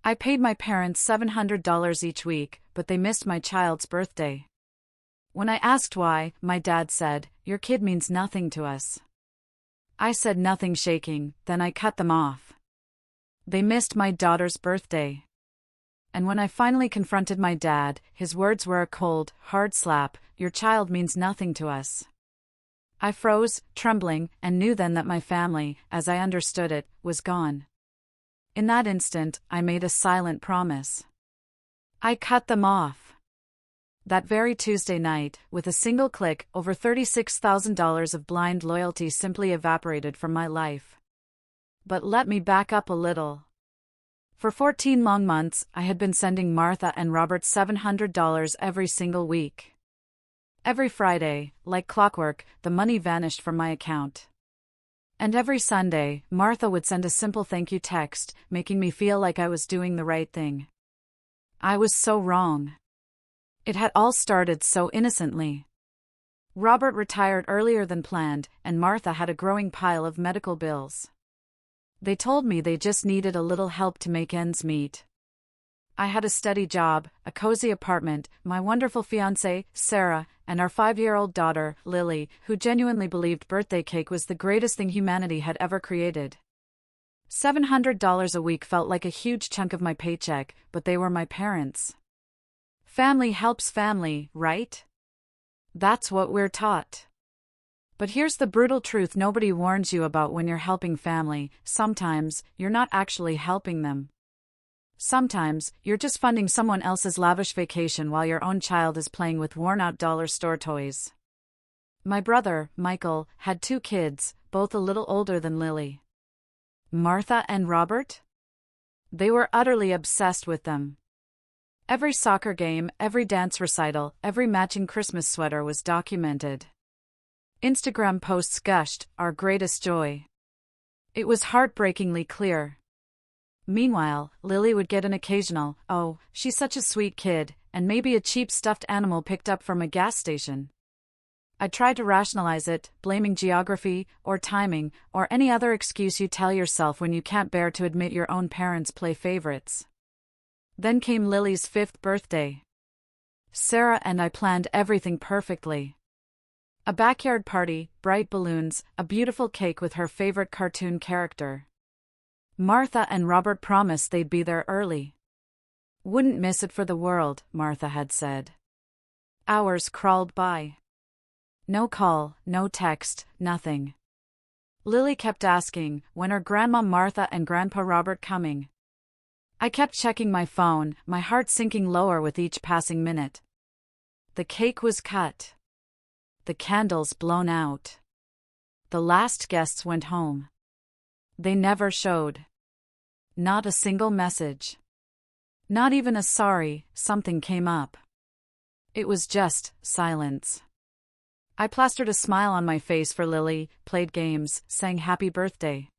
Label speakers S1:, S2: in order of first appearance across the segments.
S1: I paid my parents $700 each week, but they missed my child's birthday. When I asked why, my dad said, "Your kid means nothing to us." I said nothing, shaking, then I cut them off. They missed my daughter's birthday. And when I finally confronted my dad, his words were a cold, hard slap: "Your child means nothing to us." I froze, trembling, and knew then that my family, as I understood it, was gone. In that instant, I made a silent promise. I cut them off. That very Tuesday night, with a single click, over $36,000 of blind loyalty simply evaporated from my life. But let me back up a little. For 14 long months, I had been sending Martha and Robert $700 every single week. Every Friday, like clockwork, the money vanished from my account. And every Sunday, Martha would send a simple thank you text, making me feel like I was doing the right thing. I was so wrong. It had all started so innocently. Robert retired earlier than planned, and Martha had a growing pile of medical bills. They told me they just needed a little help to make ends meet. I had a steady job, a cozy apartment, my wonderful fiancé, Sarah, and our 5-year-old daughter, Lily, who genuinely believed birthday cake was the greatest thing humanity had ever created. $700 a week felt like a huge chunk of my paycheck, but they were my parents. Family helps family, right? That's what we're taught. But here's the brutal truth nobody warns you about when you're helping family: sometimes, you're not actually helping them. Sometimes, you're just funding someone else's lavish vacation while your own child is playing with worn-out dollar store toys. My brother, Michael, had 2 kids, both a little older than Lily. Martha and Robert? They were utterly obsessed with them. Every soccer game, every dance recital, every matching Christmas sweater was documented. Instagram posts gushed, our greatest joy. It was heartbreakingly clear. Meanwhile, Lily would get an occasional, "Oh, she's such a sweet kid," and maybe a cheap stuffed animal picked up from a gas station. I tried to rationalize it, blaming geography, or timing, or any other excuse you tell yourself when you can't bear to admit your own parents play favorites. Then came Lily's 5th birthday. Sarah and I planned everything perfectly. A backyard party, bright balloons, a beautiful cake with her favorite cartoon character. Martha and Robert promised they'd be there early. Wouldn't miss it for the world, Martha had said. Hours crawled by. No call, no text, nothing. Lily kept asking, when are Grandma Martha and Grandpa Robert coming? I kept checking my phone, my heart sinking lower with each passing minute. The cake was cut. The candles blown out. The last guests went home. They never showed. Not a single message. Not even a sorry, something came up. It was just silence. I plastered a smile on my face for Lily, played games, sang happy birthday.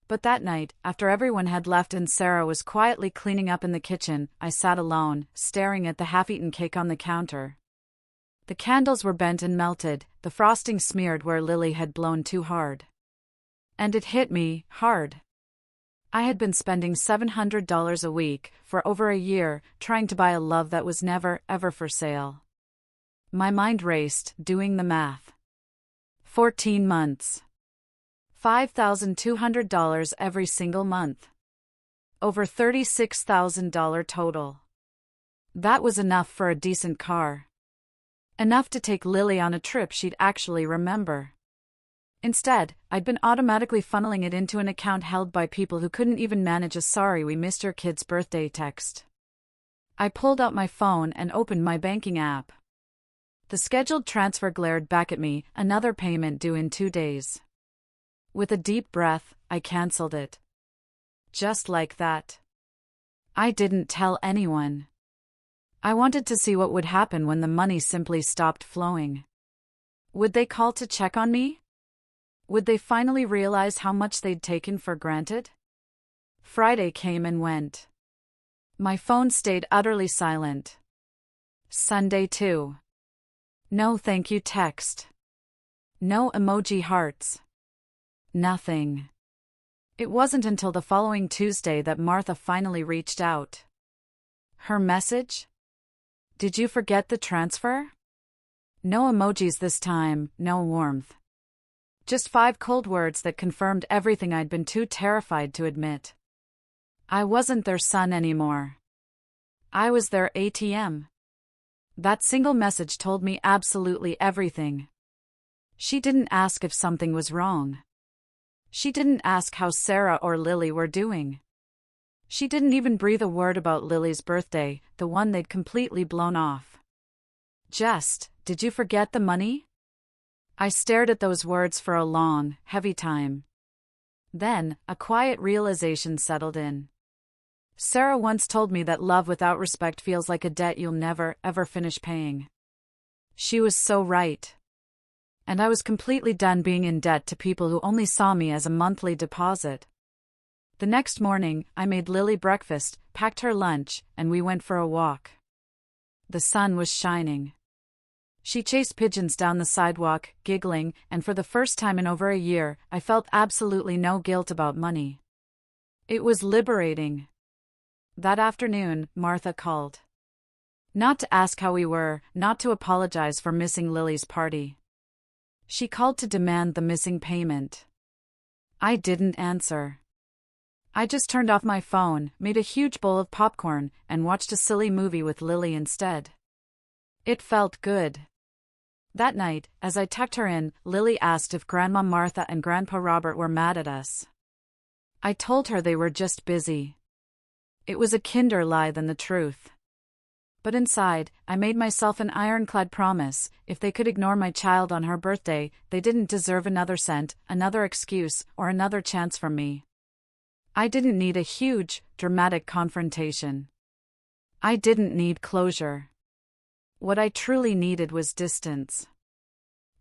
S1: But that night, after everyone had left and Sarah was quietly cleaning up in the kitchen, I sat alone, staring at the half-eaten cake on the counter. The candles were bent and melted, the frosting smeared where Lily had blown too hard. And it hit me, hard. I had been spending $700 a week, for over a year, trying to buy a love that was never, ever for sale. My mind raced, doing the math. 14 months. $5,200 every single month. Over $36,000 total. That was enough for a decent car. Enough to take Lily on a trip she'd actually remember. Instead, I'd been automatically funneling it into an account held by people who couldn't even manage a "sorry we missed your kid's birthday" text. I pulled out my phone and opened my banking app. The scheduled transfer glared back at me, another payment due in 2 days. With a deep breath, I canceled it. Just like that. I didn't tell anyone. I wanted to see what would happen when the money simply stopped flowing. Would they call to check on me? Would they finally realize how much they'd taken for granted? Friday came and went. My phone stayed utterly silent. Sunday too. No thank you text. No emoji hearts. Nothing. It wasn't until the following Tuesday that Martha finally reached out. Her message? Did you forget the transfer? No emojis this time, no warmth. Just 5 cold words that confirmed everything I'd been too terrified to admit. I wasn't their son anymore. I was their ATM. That single message told me absolutely everything. She didn't ask if something was wrong. She didn't ask how Sarah or Lily were doing. She didn't even breathe a word about Lily's birthday, the one they'd completely blown off. Just, did you forget the money? I stared at those words for a long, heavy time. Then, a quiet realization settled in. Sarah once told me that love without respect feels like a debt you'll never, ever finish paying. She was so right. And I was completely done being in debt to people who only saw me as a monthly deposit. The next morning, I made Lily breakfast, packed her lunch, and we went for a walk. The sun was shining. She chased pigeons down the sidewalk, giggling, and for the first time in over a year, I felt absolutely no guilt about money. It was liberating. That afternoon, Martha called. Not to ask how we were, not to apologize for missing Lily's party. She called to demand the missing payment. I didn't answer. I just turned off my phone, made a huge bowl of popcorn, and watched a silly movie with Lily instead. It felt good. That night, as I tucked her in, Lily asked if Grandma Martha and Grandpa Robert were mad at us. I told her they were just busy. It was a kinder lie than the truth. But inside, I made myself an ironclad promise: if they could ignore my child on her birthday, they didn't deserve another cent, another excuse, or another chance from me. I didn't need a huge, dramatic confrontation. I didn't need closure. What I truly needed was distance.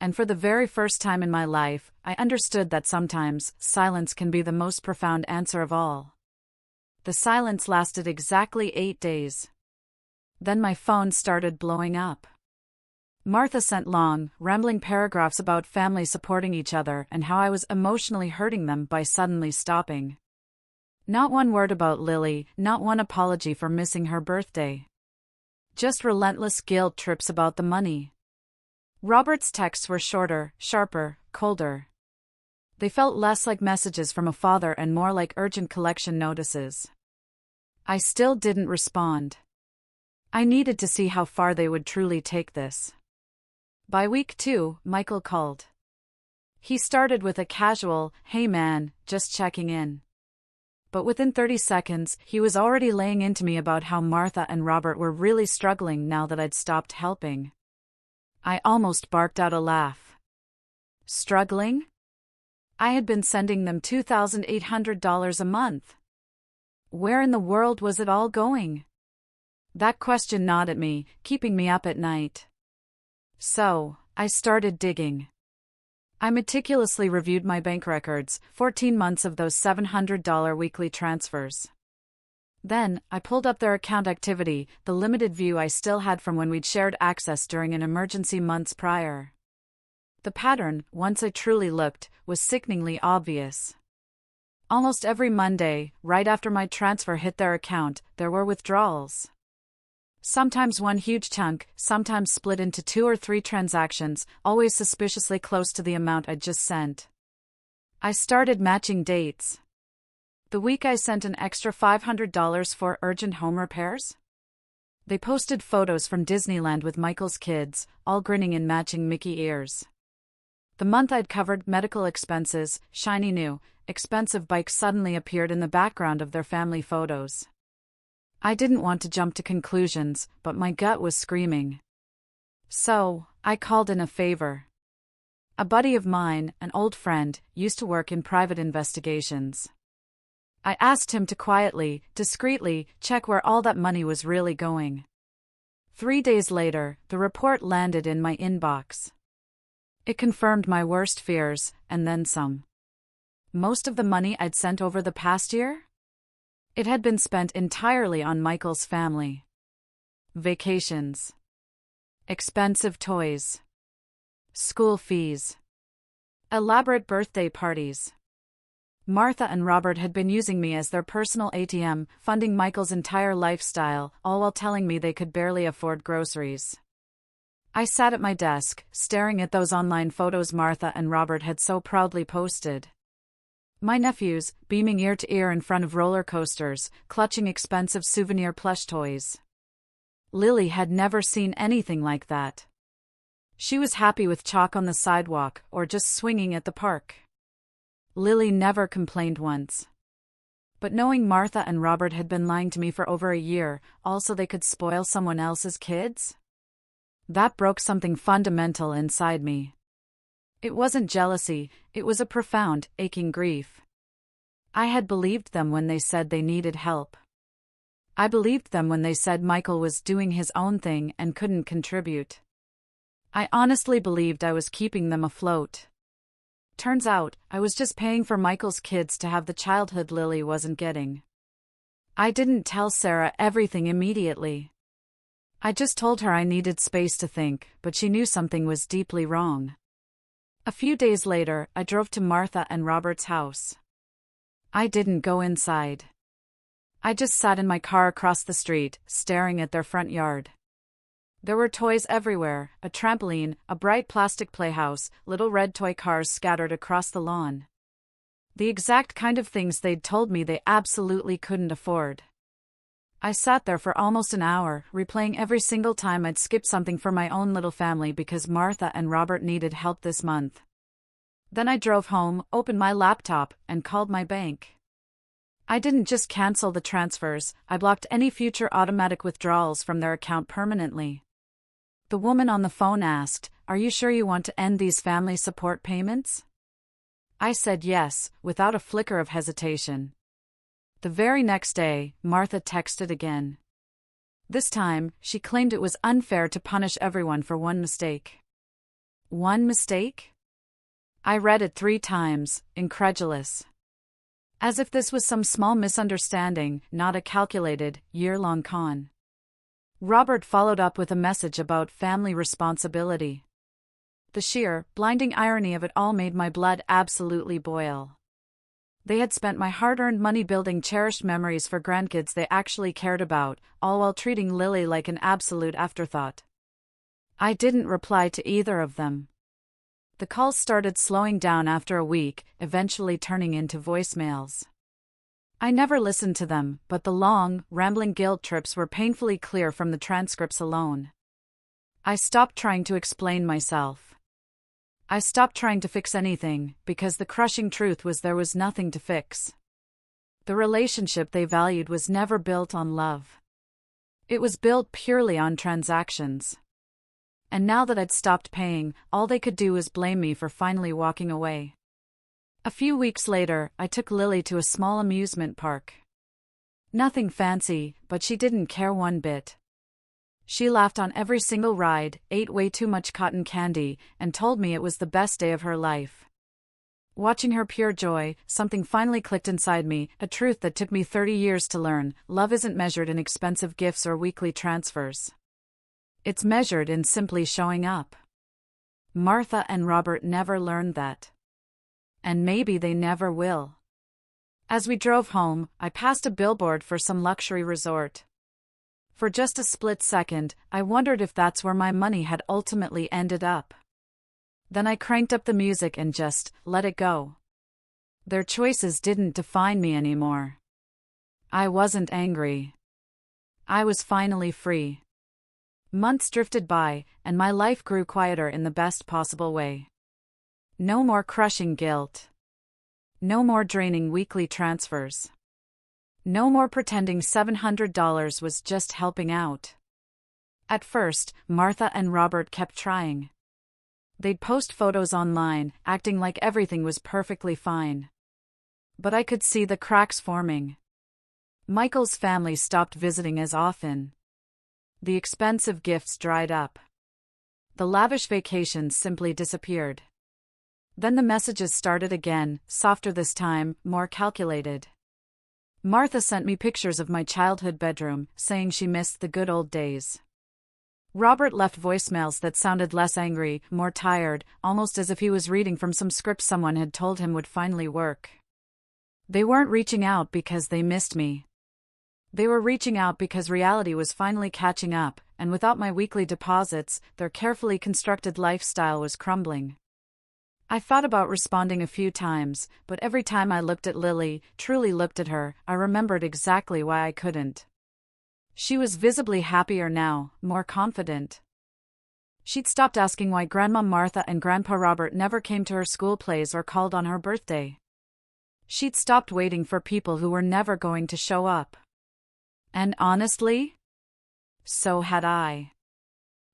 S1: And for the very first time in my life, I understood that sometimes silence can be the most profound answer of all. The silence lasted exactly 8 days. Then my phone started blowing up. Martha sent long, rambling paragraphs about family supporting each other and how I was emotionally hurting them by suddenly stopping. Not one word about Lily, not one apology for missing her birthday. Just relentless guilt trips about the money. Robert's texts were shorter, sharper, colder. They felt less like messages from a father and more like urgent collection notices. I still didn't respond. I needed to see how far they would truly take this. By week 2, Michael called. He started with a casual, "Hey man, just checking in." But within 30 seconds, he was already laying into me about how Martha and Robert were really struggling now that I'd stopped helping. I almost barked out a laugh. Struggling? I had been sending them $2,800 a month. Where in the world was it all going? That question gnawed at me, keeping me up at night. So, I started digging. I meticulously reviewed my bank records, 14 months of those $700 weekly transfers. Then, I pulled up their account activity, the limited view I still had from when we'd shared access during an emergency months prior. The pattern, once I truly looked, was sickeningly obvious. Almost every Monday, right after my transfer hit their account, there were withdrawals. Sometimes one huge chunk, sometimes split into 2 or 3 transactions, always suspiciously close to the amount I'd just sent. I started matching dates. The week I sent an extra $500 for urgent home repairs? They posted photos from Disneyland with Michael's kids, all grinning in matching Mickey ears. The month I'd covered medical expenses, shiny new, expensive bikes suddenly appeared in the background of their family photos. I didn't want to jump to conclusions, but my gut was screaming. So, I called in a favor. A buddy of mine, an old friend, used to work in private investigations. I asked him to quietly, discreetly, check where all that money was really going. 3 days later, the report landed in my inbox. It confirmed my worst fears, and then some. Most of the money I'd sent over the past year? It had been spent entirely on Michael's family. Vacations. Expensive toys. School fees. Elaborate birthday parties. Martha and Robert had been using me as their personal ATM, funding Michael's entire lifestyle, all while telling me they could barely afford groceries. I sat at my desk, staring at those online photos Martha and Robert had so proudly posted. My nephews, beaming ear to ear in front of roller coasters, clutching expensive souvenir plush toys. Lily had never seen anything like that. She was happy with chalk on the sidewalk, or just swinging at the park. Lily never complained once. But knowing Martha and Robert had been lying to me for over a year, also they could spoil someone else's kids? That broke something fundamental inside me. It wasn't jealousy, it was a profound, aching grief. I had believed them when they said they needed help. I believed them when they said Michael was doing his own thing and couldn't contribute. I honestly believed I was keeping them afloat. Turns out, I was just paying for Michael's kids to have the childhood Lily wasn't getting. I didn't tell Sarah everything immediately. I just told her I needed space to think, but she knew something was deeply wrong. A few days later, I drove to Martha and Robert's house. I didn't go inside. I just sat in my car across the street, staring at their front yard. There were toys everywhere, a trampoline, a bright plastic playhouse, little red toy cars scattered across the lawn. The exact kind of things they'd told me they absolutely couldn't afford. I sat there for almost an hour, replaying every single time I'd skipped something for my own little family because Martha and Robert needed help this month. Then I drove home, opened my laptop, and called my bank. I didn't just cancel the transfers, I blocked any future automatic withdrawals from their account permanently. The woman on the phone asked, "Are you sure you want to end these family support payments?" I said yes, without a flicker of hesitation. The very next day, Martha texted again. This time, she claimed it was unfair to punish everyone for one mistake. One mistake? I read it 3 times, incredulous. As if this was some small misunderstanding, not a calculated, year-long con. Robert followed up with a message about family responsibility. The sheer, blinding irony of it all made my blood absolutely boil. They had spent my hard-earned money building cherished memories for grandkids they actually cared about, all while treating Lily like an absolute afterthought. I didn't reply to either of them. The calls started slowing down after a week, eventually turning into voicemails. I never listened to them, but the long, rambling guilt trips were painfully clear from the transcripts alone. I stopped trying to explain myself. I stopped trying to fix anything, because the crushing truth was there was nothing to fix. The relationship they valued was never built on love. It was built purely on transactions. And now that I'd stopped paying, all they could do was blame me for finally walking away. A few weeks later, I took Lily to a small amusement park. Nothing fancy, but she didn't care one bit. She laughed on every single ride, ate way too much cotton candy, and told me it was the best day of her life. Watching her pure joy, something finally clicked inside me, a truth that took me 30 years to learn: love isn't measured in expensive gifts or weekly transfers. It's measured in simply showing up. Martha and Robert never learned that. And maybe they never will. As we drove home, I passed a billboard for some luxury resort. For just a split second, I wondered if that's where my money had ultimately ended up. Then I cranked up the music and just let it go. Their choices didn't define me anymore. I wasn't angry. I was finally free. Months drifted by, and my life grew quieter in the best possible way. No more crushing guilt. No more draining weekly transfers. No more pretending $700 was just helping out. At first, Martha and Robert kept trying. They'd post photos online, acting like everything was perfectly fine. But I could see the cracks forming. Michael's family stopped visiting as often. The expensive gifts dried up. The lavish vacations simply disappeared. Then the messages started again, softer this time, more calculated. Martha sent me pictures of my childhood bedroom, saying she missed the good old days. Robert left voicemails that sounded less angry, more tired, almost as if he was reading from some script someone had told him would finally work. They weren't reaching out because they missed me. They were reaching out because reality was finally catching up, and without my weekly deposits, their carefully constructed lifestyle was crumbling. I thought about responding a few times, but every time I looked at Lily, truly looked at her, I remembered exactly why I couldn't. She was visibly happier now, more confident. She'd stopped asking why Grandma Martha and Grandpa Robert never came to her school plays or called on her birthday. She'd stopped waiting for people who were never going to show up. And honestly, so had I.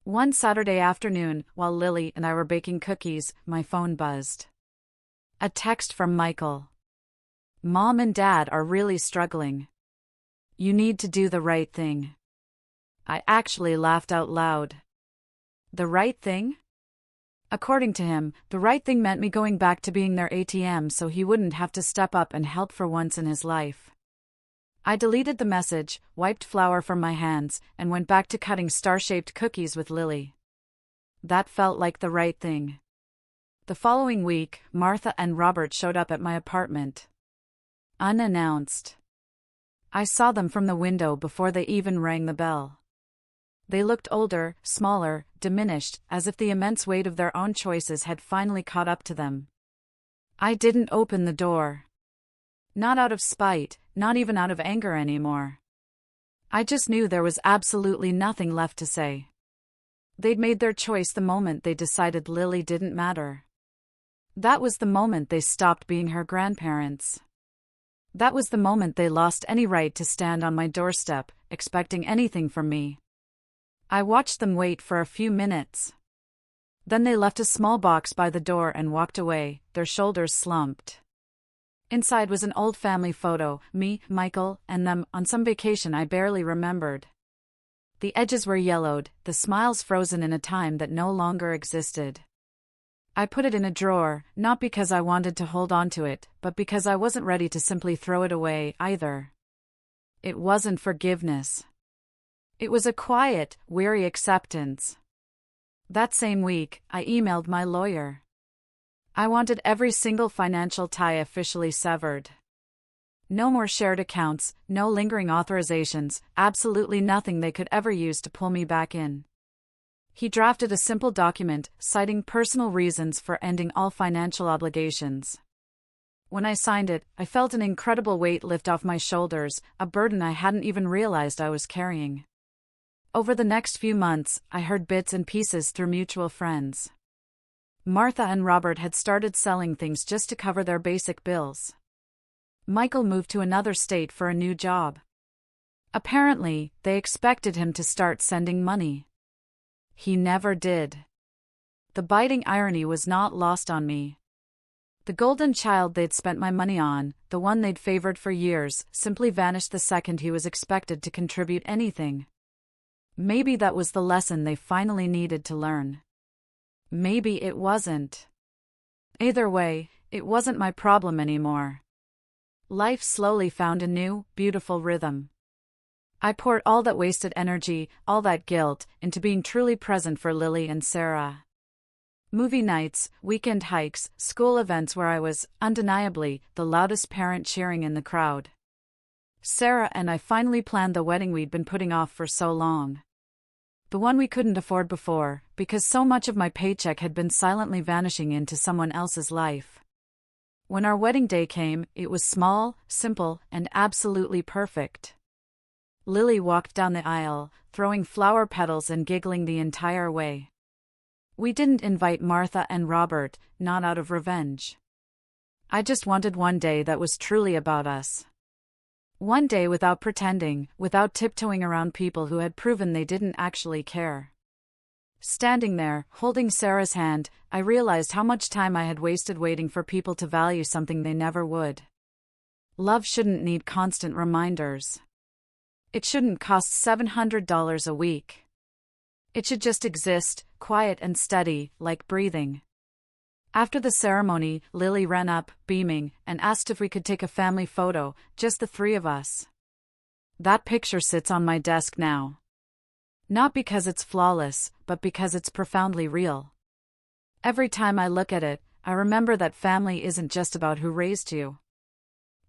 S1: One Saturday afternoon, while Lily and I were baking cookies, my phone buzzed. A text from Michael. "Mom and Dad are really struggling. You need to do the right thing." I actually laughed out loud. The right thing? According to him, the right thing meant me going back to being their ATM so he wouldn't have to step up and help for once in his life. I deleted the message, wiped flour from my hands, and went back to cutting star-shaped cookies with Lily. That felt like the right thing. The following week, Martha and Robert showed up at my apartment. Unannounced. I saw them from the window before they even rang the bell. They looked older, smaller, diminished, as if the immense weight of their own choices had finally caught up to them. I didn't open the door. Not out of spite, not even out of anger anymore. I just knew there was absolutely nothing left to say. They'd made their choice the moment they decided Lily didn't matter. That was the moment they stopped being her grandparents. That was the moment they lost any right to stand on my doorstep, expecting anything from me. I watched them wait for a few minutes. Then they left a small box by the door and walked away, their shoulders slumped. Inside was an old family photo, me, Michael, and them, on some vacation I barely remembered. The edges were yellowed, the smiles frozen in a time that no longer existed. I put it in a drawer, not because I wanted to hold on to it, but because I wasn't ready to simply throw it away, either. It wasn't forgiveness. It was a quiet, weary acceptance. That same week, I emailed my lawyer. I wanted every single financial tie officially severed. No more shared accounts, no lingering authorizations, absolutely nothing they could ever use to pull me back in. He drafted a simple document, citing personal reasons for ending all financial obligations. When I signed it, I felt an incredible weight lift off my shoulders, a burden I hadn't even realized I was carrying. Over the next few months, I heard bits and pieces through mutual friends. Martha and Robert had started selling things just to cover their basic bills. Michael moved to another state for a new job. Apparently, they expected him to start sending money. He never did. The biting irony was not lost on me. The golden child they'd spent my money on, the one they'd favored for years, simply vanished the second he was expected to contribute anything. Maybe that was the lesson they finally needed to learn. Maybe it wasn't. Either way, it wasn't my problem anymore. Life slowly found a new, beautiful rhythm. I poured all that wasted energy, all that guilt, into being truly present for Lily and Sarah. Movie nights, weekend hikes, school events where I was, undeniably, the loudest parent cheering in the crowd. Sarah and I finally planned the wedding we'd been putting off for so long. The one we couldn't afford before, because so much of my paycheck had been silently vanishing into someone else's life. When our wedding day came, it was small, simple, and absolutely perfect. Lily walked down the aisle, throwing flower petals and giggling the entire way. We didn't invite Martha and Robert, not out of revenge. I just wanted one day that was truly about us. One day without pretending, without tiptoeing around people who had proven they didn't actually care. Standing there, holding Sarah's hand, I realized how much time I had wasted waiting for people to value something they never would. Love shouldn't need constant reminders. It shouldn't cost $700 a week. It should just exist, quiet and steady, like breathing. After the ceremony, Lily ran up, beaming, and asked if we could take a family photo, just the three of us. That picture sits on my desk now. Not because it's flawless, but because it's profoundly real. Every time I look at it, I remember that family isn't just about who raised you.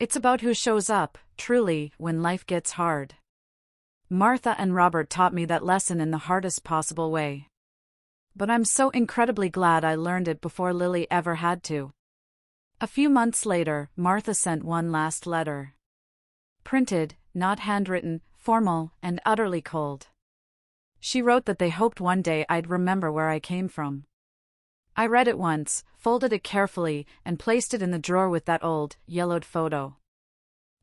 S1: It's about who shows up, truly, when life gets hard. Martha and Robert taught me that lesson in the hardest possible way. But I'm so incredibly glad I learned it before Lily ever had to. A few months later, Martha sent one last letter. Printed, not handwritten, formal, and utterly cold. She wrote that they hoped one day I'd remember where I came from. I read it once, folded it carefully, and placed it in the drawer with that old, yellowed photo.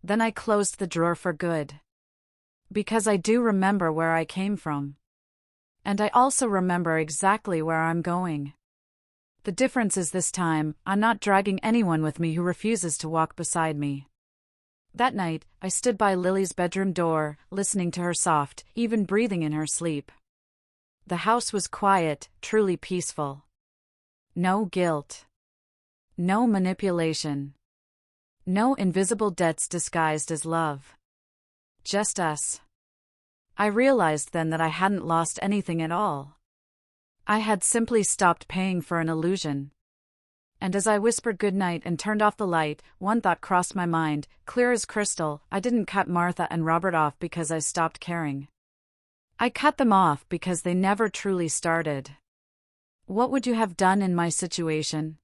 S1: Then I closed the drawer for good. Because I do remember where I came from. And I also remember exactly where I'm going. The difference is this time, I'm not dragging anyone with me who refuses to walk beside me. That night, I stood by Lily's bedroom door, listening to her soft, even breathing in her sleep. The house was quiet, truly peaceful. No guilt. No manipulation. No invisible debts disguised as love. Just us. I realized then that I hadn't lost anything at all. I had simply stopped paying for an illusion. And as I whispered goodnight and turned off the light, one thought crossed my mind, clear as crystal. I didn't cut Martha and Robert off because I stopped caring. I cut them off because they never truly started. What would you have done in my situation?